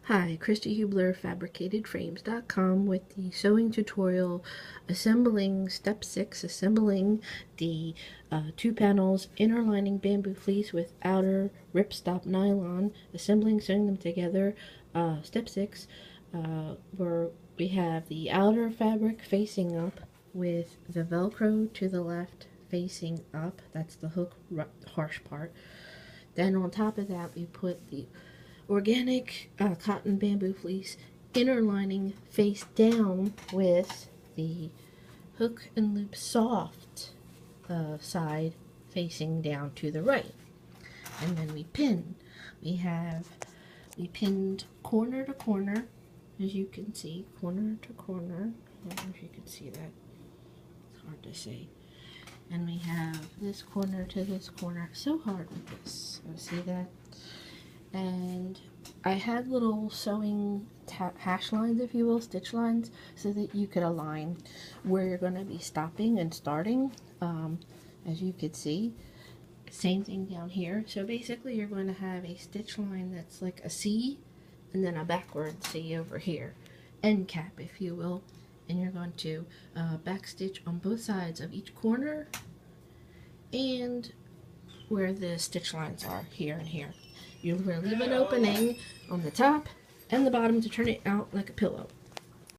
Hi, Christy Hubler, FabricatedFrames.com with the sewing tutorial assembling step 6, assembling the 2 panels inner lining bamboo fleece with outer ripstop nylon, assembling, sewing them together. Step 6, where we have the outer fabric facing up with the Velcro to the left facing up. That's the hook harsh part. Then on top of that, we put the organic cotton bamboo fleece inner lining face down with the hook and loop soft side facing down to the right. And then we pin. We pinned corner to corner, as you can see, corner to corner. I don't know if you can see that. It's hard to say. And we have this corner to this corner. So hard with this. So see that? And I had little sewing hash lines, if you will, stitch lines, so that you could align where you're going to be stopping and starting. As you could see, same thing down here. So basically you're going to have a stitch line that's like a C and then a backward C over here, end cap, if you will, and you're going to back stitch on both sides of each corner and where the stitch lines are, here and here. You're going to leave an opening on the top and the bottom to turn it out like a pillow.